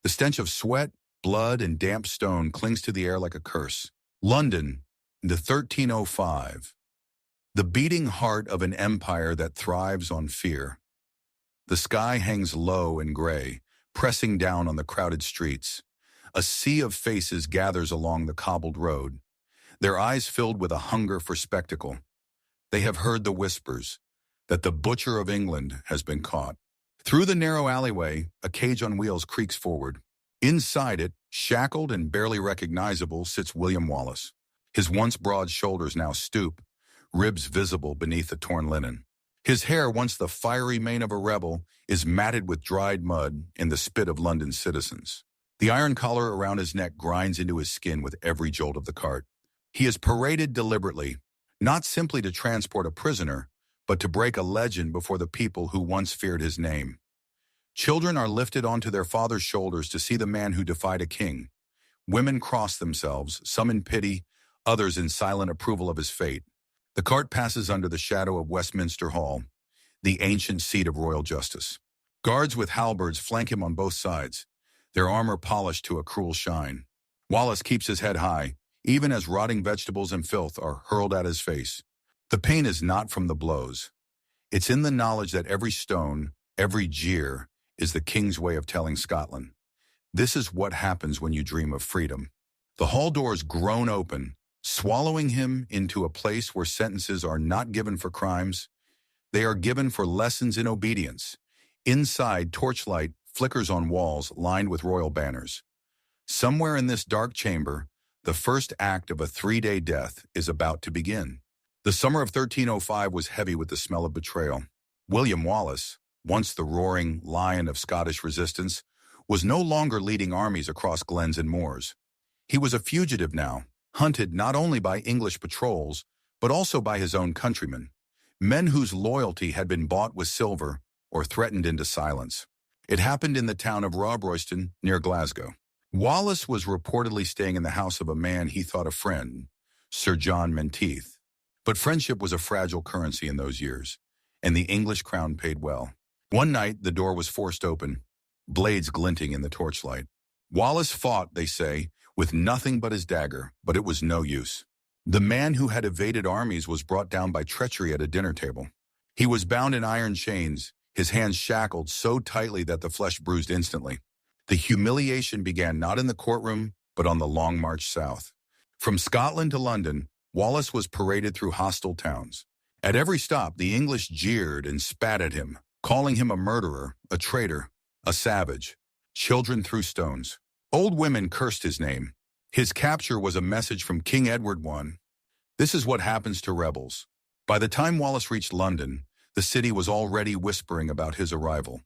The stench of sweat, blood, and damp stone clings to the air like a curse. London, the 1305. The beating heart of an empire that thrives on fear. The sky hangs low and gray, pressing down on the crowded streets. A sea of faces gathers along the cobbled road, their eyes filled with a hunger for spectacle. They have heard the whispers that the butcher of England has been caught. Through the narrow alleyway, a cage on wheels creaks forward. Inside it, shackled and barely recognizable, sits William Wallace. His once broad shoulders now stoop, ribs visible beneath the torn linen. His hair, once the fiery mane of a rebel, is matted with dried mud in the spit of London's citizens. The iron collar around his neck grinds into his skin with every jolt of the cart. He is paraded deliberately, not simply to transport a prisoner, but to break a legend before the people who once feared his name. Children are lifted onto their father's shoulders to see the man who defied a king. Women cross themselves, some in pity, others in silent approval of his fate. The cart passes under the shadow of Westminster Hall, the ancient seat of royal justice. Guards with halberds flank him on both sides, their armor polished to a cruel shine. Wallace keeps his head high, even as rotting vegetables and filth are hurled at his face. The pain is not from the blows. It's in the knowledge that every stone, every jeer, is the king's way of telling Scotland. This is what happens when you dream of freedom. The hall doors groan open, swallowing him into a place where sentences are not given for crimes. They are given for lessons in obedience. Inside, torchlight flickers on walls lined with royal banners. Somewhere in this dark chamber, the first act of a 3-day death is about to begin. The summer of 1305 was heavy with the smell of betrayal. William Wallace, once the roaring lion of Scottish resistance, was no longer leading armies across glens and moors. He was a fugitive now, hunted not only by English patrols, but also by his own countrymen, men whose loyalty had been bought with silver or threatened into silence. It happened in the town of Royston, near Glasgow. Wallace was reportedly staying in the house of a man he thought a friend, Sir John Menteith. But friendship was a fragile currency in those years, and the English crown paid well. One night, the door was forced open, blades glinting in the torchlight. Wallace fought, they say, with nothing but his dagger, but it was no use. The man who had evaded armies was brought down by treachery at a dinner table. He was bound in iron chains, his hands shackled so tightly that the flesh bruised instantly. The humiliation began not in the courtroom, but on the long march south. From Scotland to London, Wallace was paraded through hostile towns. At every stop, the English jeered and spat at him, calling him a murderer, a traitor, a savage. Children threw stones. Old women cursed his name. His capture was a message from King Edward I. This is what happens to rebels. By the time Wallace reached London, the city was already whispering about his arrival.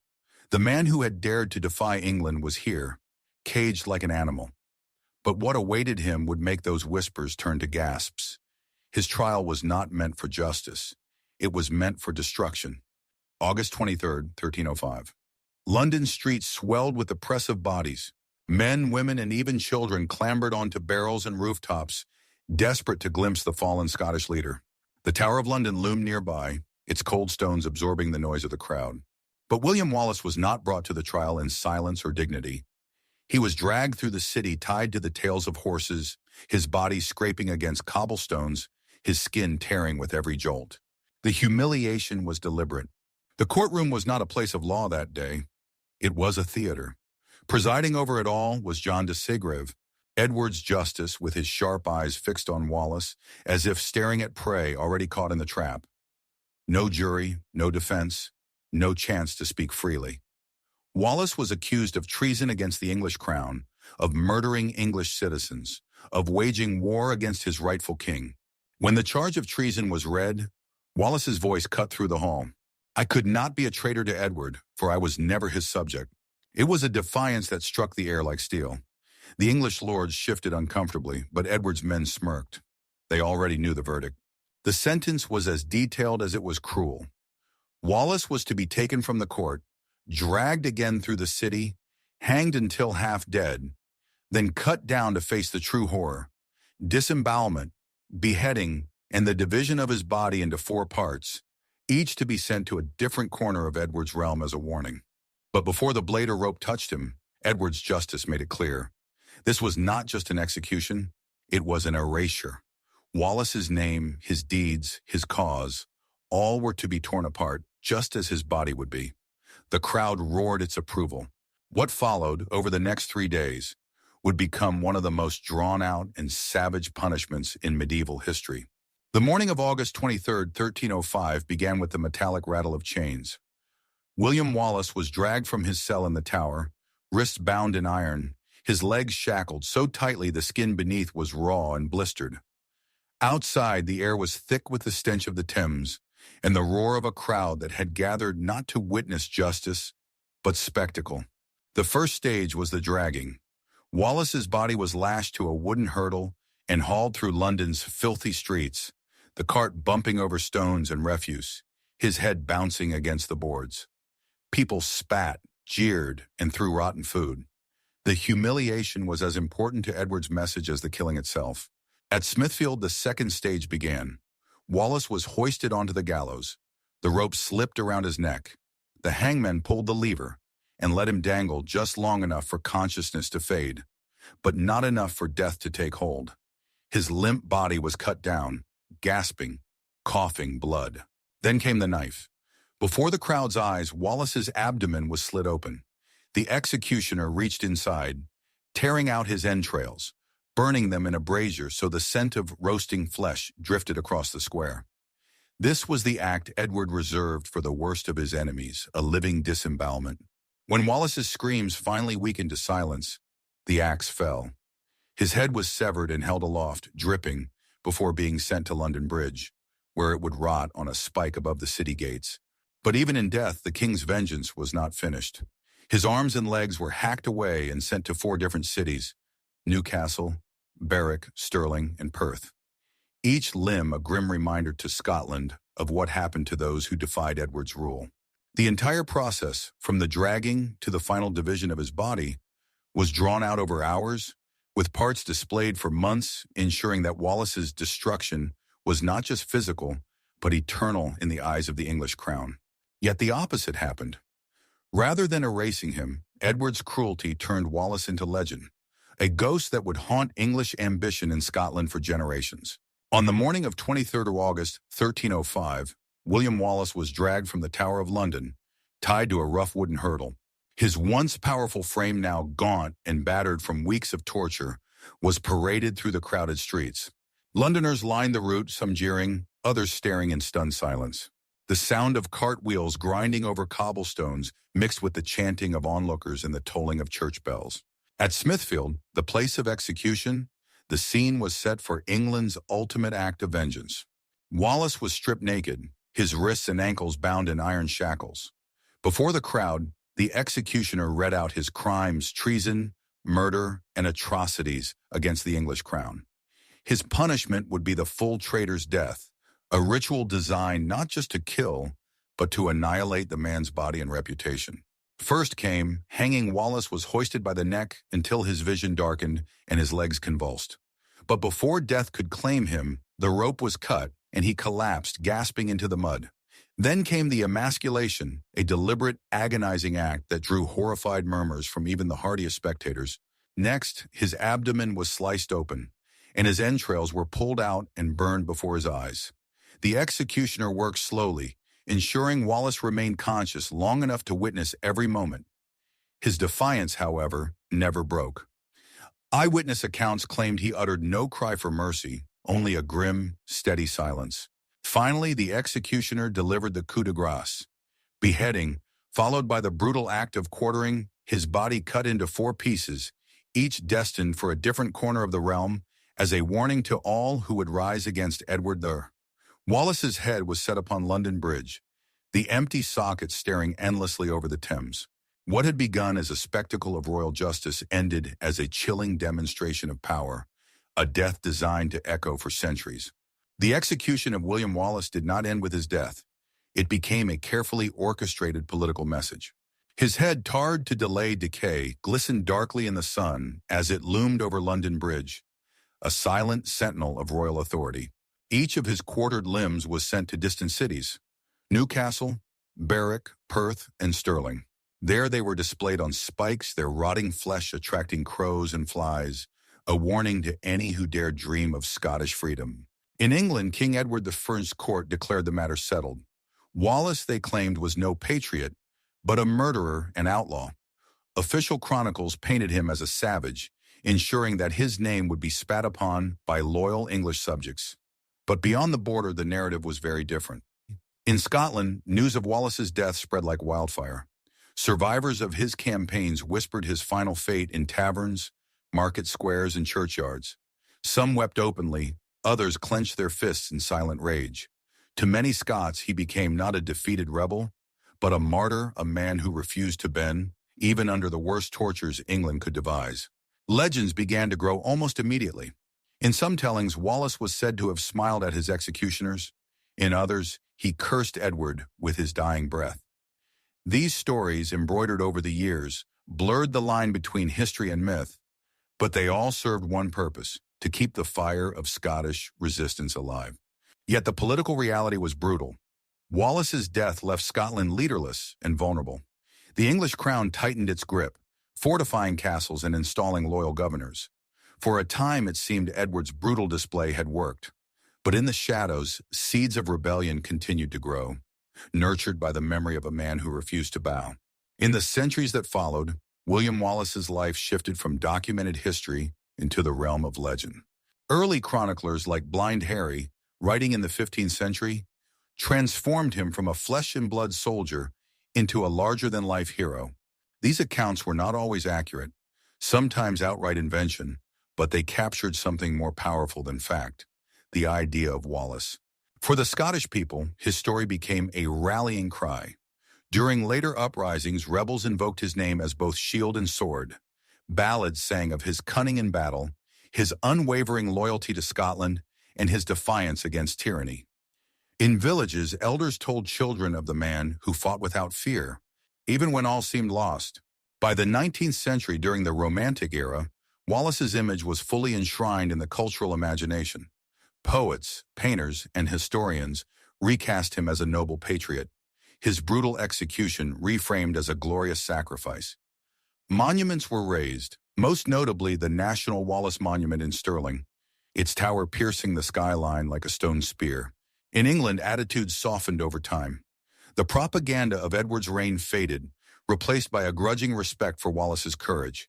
The man who had dared to defy England was here, caged like an animal. But what awaited him would make those whispers turn to gasps. His trial was not meant for justice. It was meant for destruction. August 23rd, 1305. London streets swelled with the press of bodies. Men, women, and even children clambered onto barrels and rooftops, desperate to glimpse the fallen Scottish leader. The Tower of London loomed nearby, its cold stones absorbing the noise of the crowd. But William Wallace was not brought to the trial in silence or dignity. He was dragged through the city tied to the tails of horses, his body scraping against cobblestones, his skin tearing with every jolt. The humiliation was deliberate. The courtroom was not a place of law that day. It was a theater. Presiding over it all was John de Segrave, Edward's justice, with his sharp eyes fixed on Wallace, as if staring at prey already caught in the trap. No jury, no defense, no chance to speak freely. Wallace was accused of treason against the English crown, of murdering English citizens, of waging war against his rightful king. When the charge of treason was read, Wallace's voice cut through the hall. I could not be a traitor to Edward, for I was never his subject. It was a defiance that struck the air like steel. The English lords shifted uncomfortably, but Edward's men smirked. They already knew the verdict. The sentence was as detailed as it was cruel. Wallace was to be taken from the court, dragged again through the city, hanged until half dead, then cut down to face the true horror: disembowelment, beheading, and the division of his body into 4 parts, each to be sent to a different corner of Edward's realm as a warning. But before the blade or rope touched him, Edward's justice made it clear. This was not just an execution, it was an erasure. Wallace's name, his deeds, his cause, all were to be torn apart, just as his body would be. The crowd roared its approval. What followed over the next 3 days would become one of the most drawn-out and savage punishments in medieval history. The morning of August 23, 1305, began with the metallic rattle of chains. William Wallace was dragged from his cell in the Tower, wrists bound in iron, his legs shackled so tightly the skin beneath was raw and blistered. Outside, the air was thick with the stench of the Thames and the roar of a crowd that had gathered not to witness justice, but spectacle. The first stage was the dragging. Wallace's body was lashed to a wooden hurdle and hauled through London's filthy streets, the cart bumping over stones and refuse, his head bouncing against the boards. People spat, jeered, and threw rotten food. The humiliation was as important to Edward's message as the killing itself. At Smithfield, the second stage began. Wallace was hoisted onto the gallows. The rope slipped around his neck. The hangman pulled the lever and let him dangle just long enough for consciousness to fade, but not enough for death to take hold. His limp body was cut down, gasping, coughing blood. Then came the knife. Before the crowd's eyes, Wallace's abdomen was slit open. The executioner reached inside, tearing out his entrails, burning them in a brazier so the scent of roasting flesh drifted across the square. This was the act Edward reserved for the worst of his enemies, a living disembowelment. When Wallace's screams finally weakened to silence, the axe fell. His head was severed and held aloft, dripping, before being sent to London Bridge, where it would rot on a spike above the city gates. But even in death, the king's vengeance was not finished. His arms and legs were hacked away and sent to 4 different cities: Newcastle, Berwick, Stirling, and Perth. Each limb a grim reminder to Scotland of what happened to those who defied Edward's rule. The entire process, from the dragging to the final division of his body, was drawn out over hours, with parts displayed for months, ensuring that Wallace's destruction was not just physical, but eternal in the eyes of the English crown. Yet the opposite happened. Rather than erasing him, Edward's cruelty turned Wallace into legend, a ghost that would haunt English ambition in Scotland for generations. On the morning of 23rd of August, 1305, William Wallace was dragged from the Tower of London, tied to a rough wooden hurdle. His once powerful frame, now gaunt and battered from weeks of torture, was paraded through the crowded streets. Londoners lined the route, some jeering, others staring in stunned silence. The sound of cartwheels grinding over cobblestones mixed with the chanting of onlookers and the tolling of church bells. At Smithfield, the place of execution, the scene was set for England's ultimate act of vengeance. Wallace was stripped naked, his wrists and ankles bound in iron shackles. Before the crowd, the executioner read out his crimes: treason, murder, and atrocities against the English crown. His punishment would be the full traitor's death, a ritual designed not just to kill, but to annihilate the man's body and reputation. First came, hanging. Wallace was hoisted by the neck until his vision darkened and his legs convulsed. But before death could claim him, the rope was cut and he collapsed, gasping into the mud. Then came the emasculation, a deliberate, agonizing act that drew horrified murmurs from even the hardiest spectators. Next, his abdomen was sliced open, and his entrails were pulled out and burned before his eyes. The executioner worked slowly, ensuring Wallace remained conscious long enough to witness every moment. His defiance, however, never broke. Eyewitness accounts claimed he uttered no cry for mercy, only a grim, steady silence. Finally, the executioner delivered the coup de grace: beheading, followed by the brutal act of quartering, his body cut into 4 pieces, each destined for a different corner of the realm, as a warning to all who would rise against Edward III. Wallace's head was set upon London Bridge, the empty socket staring endlessly over the Thames. What had begun as a spectacle of royal justice ended as a chilling demonstration of power, a death designed to echo for centuries. The execution of William Wallace did not end with his death. It became a carefully orchestrated political message. His head, tarred to delay decay, glistened darkly in the sun as it loomed over London Bridge, a silent sentinel of royal authority. Each of his quartered limbs was sent to distant cities: Newcastle, Berwick, Perth, and Stirling. There they were displayed on spikes, their rotting flesh attracting crows and flies, a warning to any who dared dream of Scottish freedom. In England, King Edward I's court declared the matter settled. Wallace, they claimed, was no patriot, but a murderer and outlaw. Official chronicles painted him as a savage, ensuring that his name would be spat upon by loyal English subjects. But beyond the border, the narrative was very different. In Scotland, news of Wallace's death spread like wildfire. Survivors of his campaigns whispered his final fate in taverns, market squares, and churchyards. Some wept openly, others clenched their fists in silent rage. To many Scots, he became not a defeated rebel, but a martyr, a man who refused to bend, even under the worst tortures England could devise. Legends began to grow almost immediately. In some tellings, Wallace was said to have smiled at his executioners. In others, he cursed Edward with his dying breath. These stories, embroidered over the years, blurred the line between history and myth, but they all served one purpose: to keep the fire of Scottish resistance alive. Yet the political reality was brutal. Wallace's death left Scotland leaderless and vulnerable. The English crown tightened its grip, fortifying castles and installing loyal governors. For a time, it seemed Edward's brutal display had worked. But in the shadows, seeds of rebellion continued to grow, nurtured by the memory of a man who refused to bow. In the centuries that followed, William Wallace's life shifted from documented history into the realm of legend. Early chroniclers like Blind Harry, writing in the 15th century, transformed him from a flesh-and-blood soldier into a larger-than-life hero. These accounts were not always accurate, sometimes outright invention, but they captured something more powerful than fact: the idea of Wallace. For the Scottish people, his story became a rallying cry. During later uprisings, rebels invoked his name as both shield and sword. Ballads sang of his cunning in battle, his unwavering loyalty to Scotland, and his defiance against tyranny. In villages, elders told children of the man who fought without fear, even when all seemed lost. By the 19th century, during the Romantic era, Wallace's image was fully enshrined in the cultural imagination. Poets, painters, and historians recast him as a noble patriot, his brutal execution reframed as a glorious sacrifice. Monuments were raised, most notably the National Wallace Monument in Stirling, its tower piercing the skyline like a stone spear. In England, attitudes softened over time. The propaganda of Edward's reign faded, replaced by a grudging respect for Wallace's courage.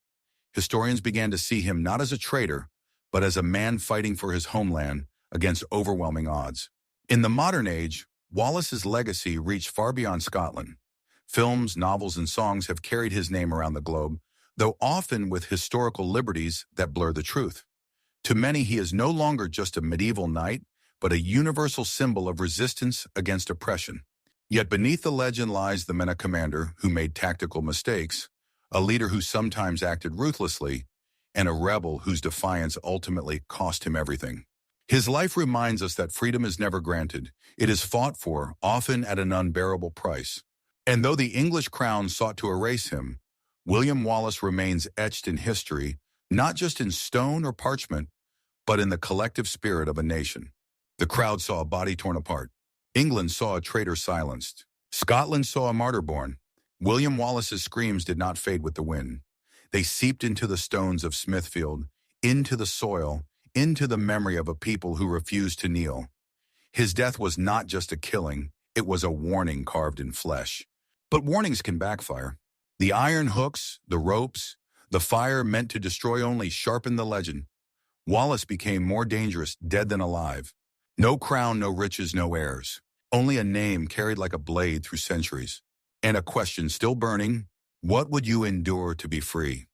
Historians began to see him not as a traitor, but as a man fighting for his homeland against overwhelming odds. In the modern age, Wallace's legacy reached far beyond Scotland. Films, novels, and songs have carried his name around the globe, though often with historical liberties that blur the truth. To many, he is no longer just a medieval knight, but a universal symbol of resistance against oppression. Yet beneath the legend lies the man, a commander who made tactical mistakes, a leader who sometimes acted ruthlessly, and a rebel whose defiance ultimately cost him everything. His life reminds us that freedom is never granted. It is fought for, often at an unbearable price. And though the English crown sought to erase him, William Wallace remains etched in history, not just in stone or parchment, but in the collective spirit of a nation. The crowd saw a body torn apart. England saw a traitor silenced. Scotland saw a martyr born. William Wallace's screams did not fade with the wind. They seeped into the stones of Smithfield, into the soil, into the memory of a people who refused to kneel. His death was not just a killing, it was a warning carved in flesh. But warnings can backfire. The iron hooks, the ropes, the fire meant to destroy only sharpened the legend. Wallace became more dangerous dead than alive. No crown, no riches, no heirs. Only a name carried like a blade through centuries. And a question still burning: what would you endure to be free?